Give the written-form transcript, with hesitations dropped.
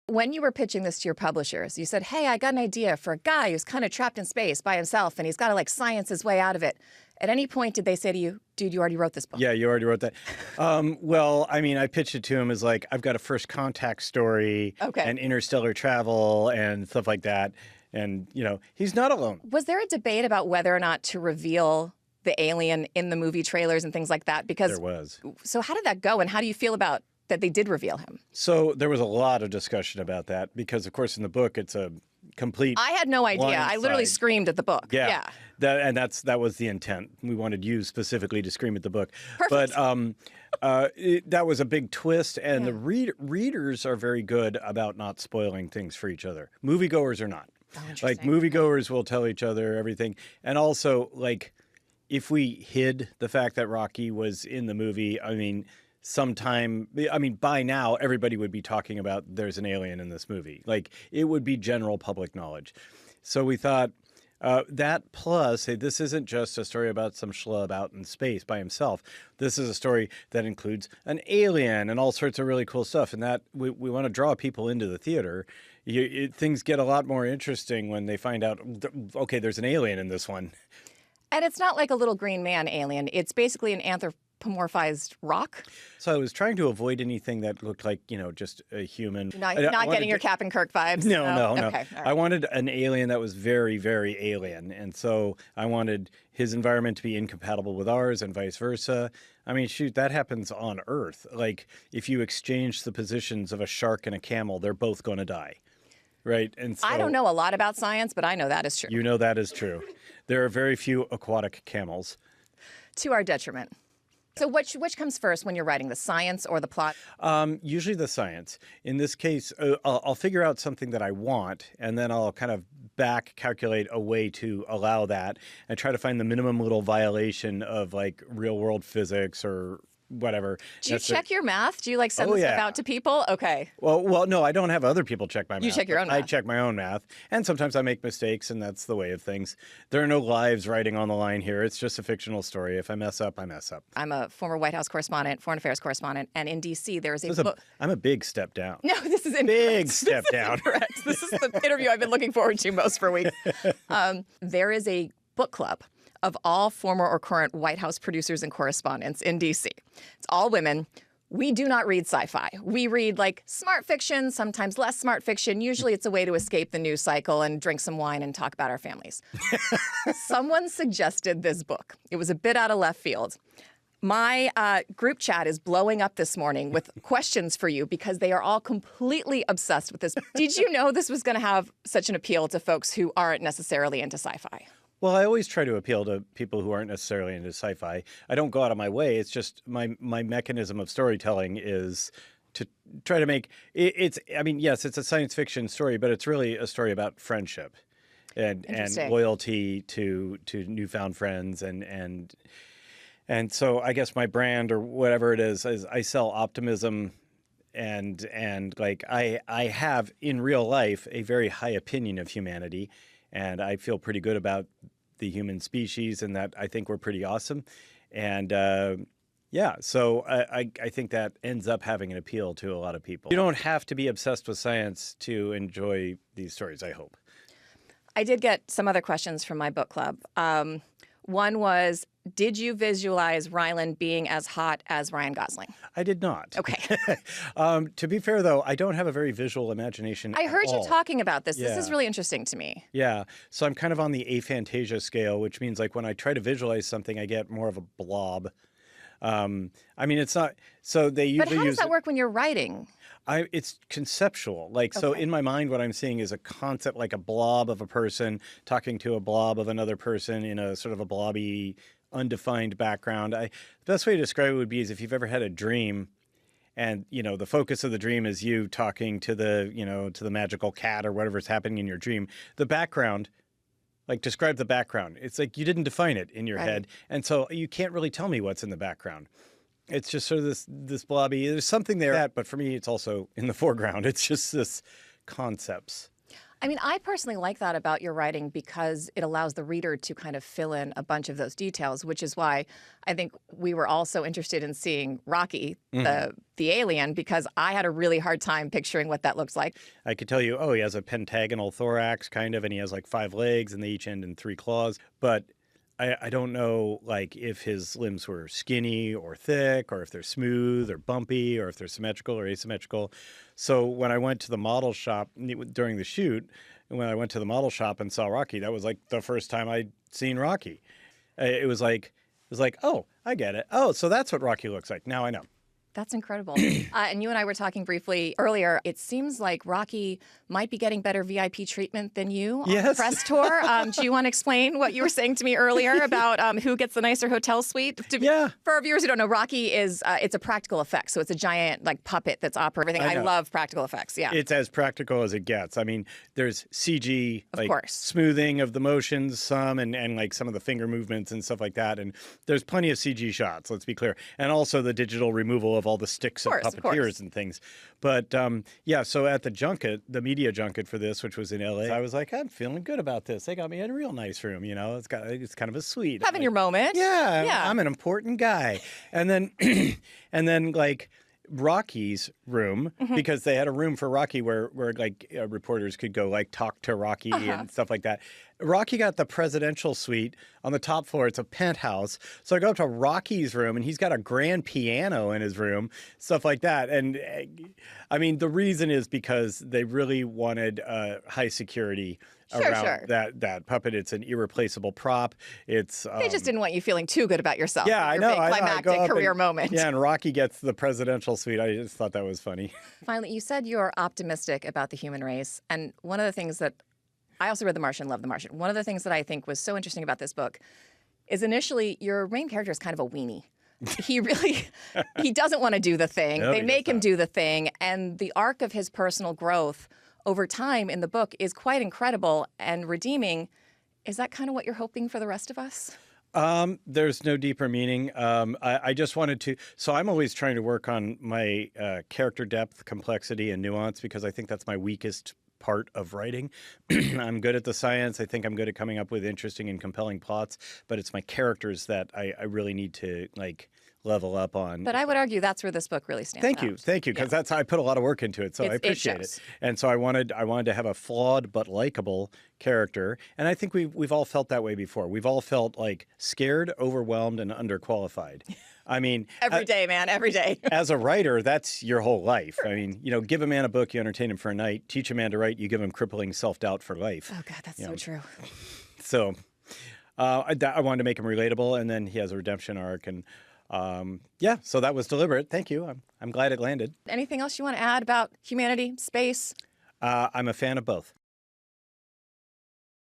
When you were pitching this to your publishers, you said, hey, I got an idea for a guy who's kind of trapped in space by himself and he's got to like science his way out of it. At any point, did they say to you, dude, you already wrote this book? Yeah, you already wrote that. Well, I mean, I pitched it to him as like, I've got a first contact story and interstellar travel and stuff like that. And, you know, he's not alone. Was there a debate about whether or not to reveal the alien in the movie trailers and things like that? Because there was. So how did that go? And how do you feel about that they did reveal him? So there was a lot of discussion about that because, of course, in the book, it's a complete. I had no idea. I literally screamed at the book. Yeah. That was the intent. We wanted you specifically to scream at the book. Perfect. But that was a big twist. And the readers are very good about not spoiling things for each other. Moviegoers are not. Oh, like moviegoers will tell each other everything. And also, like, if we hid the fact that Rocky was in the movie, I mean, by now, everybody would be talking about there's an alien in this movie. Like, it would be general public knowledge. So we thought that plus, hey, this isn't just a story about some schlub out in space by himself. This is a story that includes an alien and all sorts of really cool stuff. And that we want to draw people into the theater. Things get a lot more interesting when they find out, okay, there's an alien in this one. And it's not like a little green man alien. It's basically an anthropomorphized rock. So I was trying to avoid anything that looked like, you know, just a human. Not getting your Captain Kirk vibes? No. Okay, right. I wanted an alien that was very, very alien. And so I wanted his environment to be incompatible with ours and vice versa. I mean, shoot, that happens on Earth. Like, if you exchange the positions of a shark and a camel, they're both going to die. Right. And so, I don't know a lot about science, but I know that is true. You know that is true. There are very few aquatic camels. To our detriment. So which comes first when you're writing, the science or the plot? Usually the science. In this case, I'll figure out something that I want, and then I'll kind of back calculate a way to allow that and try to find the minimum little violation of like real world physics or whatever. Do you check your math? Do you like send this stuff out to people? Okay. Well, no, I don't have other people check my math. You check your own math. I check my own math. And sometimes I make mistakes, and that's the way of things. There are no lives riding on the line here. It's just a fictional story. If I mess up, I mess up. I'm a former White House correspondent, foreign affairs correspondent, and in D.C. there is a book. I'm a big step down. No, this is incorrect. Big step down. Correct. This is the interview I've been looking forward to most for weeks. There is a book club of all former or current White House producers and correspondents in D.C. It's all women. We do not read sci-fi. We read like smart fiction, sometimes less smart fiction. Usually it's a way to escape the news cycle and drink some wine and talk about our families. Someone suggested this book. It was a bit out of left field. My group chat is blowing up this morning with questions for you because they are all completely obsessed with this. Did you know this was going to have such an appeal to folks who aren't necessarily into sci-fi? Well, I always try to appeal to people who aren't necessarily into sci-fi. I don't go out of my way. It's just my mechanism of storytelling is to try to make it's. I mean, yes, it's a science fiction story, but it's really a story about friendship and loyalty to newfound friends and so I guess my brand or whatever it is I sell optimism. And like I have in real life a very high opinion of humanity, and I feel pretty good about the human species and that I think we're pretty awesome. And so I think that ends up having an appeal to a lot of people. You don't have to be obsessed with science to enjoy these stories, I hope. I did get some other questions from my book club. One was, did you visualize Rylan being as hot as Ryan Gosling? I did not. Okay. To be fair, though, I don't have a very visual imagination I heard you talking about this. Yeah. This is really interesting to me. Yeah. So I'm kind of on the aphantasia scale, which means like when I try to visualize something, I get more of a blob. I mean, it's not. So they usually But how does that work when you're writing? It's conceptual. Like, so in my mind, what I'm seeing is a concept, like a blob of a person talking to a blob of another person in a sort of a blobby, undefined background. The best way to describe it would be is if you've ever had a dream and, you know, the focus of the dream is you talking to to the magical cat or whatever's happening in your dream. The background, like describe the background. It's like you didn't define it in your head. And so you can't really tell me what's in the background. It's just sort of this blobby. There's something there, but for me, it's also in the foreground. It's just this concepts. I mean, I personally like that about your writing because it allows the reader to kind of fill in a bunch of those details, which is why I think we were all so interested in seeing Rocky, the alien, because I had a really hard time picturing what that looks like. I could tell you, oh, he has a pentagonal thorax, kind of, and he has like 5 legs, and they each end in 3 claws. But I don't know, like, if his limbs were skinny or thick, or if they're smooth or bumpy, or if they're symmetrical or asymmetrical. So when I went to the model shop during the shoot, when I went to the model shop and saw Rocky, that was like the first time I'd seen Rocky. It was like, oh, I get it. Oh, so that's what Rocky looks like. Now I know. That's incredible. And you and I were talking briefly earlier. It seems like Rocky might be getting better VIP treatment than you on the press tour. Do you want to explain what you were saying to me earlier about who gets the nicer hotel suite? Yeah. For our viewers who don't know, Rocky is it's a practical effect. So it's a giant like puppet that's operating. I love practical effects. Yeah. It's as practical as it gets. I mean, there's CG, of like course, smoothing of the motions, some and like some of the finger movements and stuff like that. And there's plenty of CG shots, let's be clear. And also the digital removal of all the sticks of puppeteers and things. But yeah, so at the junket, the media junket for this, which was in LA, I was like, I'm feeling good about this. They got me in a real nice room, you know. It's kind of a suite. Having your moment. Yeah, I'm an important guy. And then and then like Rocky's room, because they had a room for Rocky where like reporters could go like talk to Rocky and stuff like that. Rocky got the presidential suite on the top floor. It's a penthouse. So I go up to Rocky's room, and he's got a grand piano in his room, stuff like that. And I mean, the reason is because they really wanted high security around that puppet. It's an irreplaceable prop. It's they just didn't want you feeling too good about yourself. Yeah, I know. Big climactic career moment. Yeah, and Rocky gets the presidential suite. I just thought that was funny. Finally, you said you're optimistic about the human race, and one of the things that I also read The Martian, love The Martian. One of the things that I think was so interesting about this book is initially your main character is kind of a weenie. He doesn't want to do the thing. No, they make him do the thing. And the arc of his personal growth over time in the book is quite incredible and redeeming. Is that kind of what you're hoping for the rest of us? There's no deeper meaning. I just wanted to, so I'm always trying to work on my character depth, complexity, and nuance, because I think that's my weakest part of writing. I'm good at the science. I think I'm good at coming up with interesting and compelling plots, but it's my characters that I really need to like level up on. But I would argue that's where this book really stands out. Thank you, because that's how I put a lot of work into it, so I appreciate it. And so I wanted to have a flawed but likable character, and I think we've all felt that way before. We've all felt like scared, overwhelmed, and underqualified. I mean, every day, man, every day. As a writer, that's your whole life. I mean, you know, give a man a book, you entertain him for a night. Teach a man to write, you give him crippling self-doubt for life. Oh God, that's so true. So I wanted to make him relatable, and then he has a redemption arc, and yeah, so that was deliberate. Thank you. I'm glad it landed. Anything else you want to add about humanity, space? I'm a fan of both.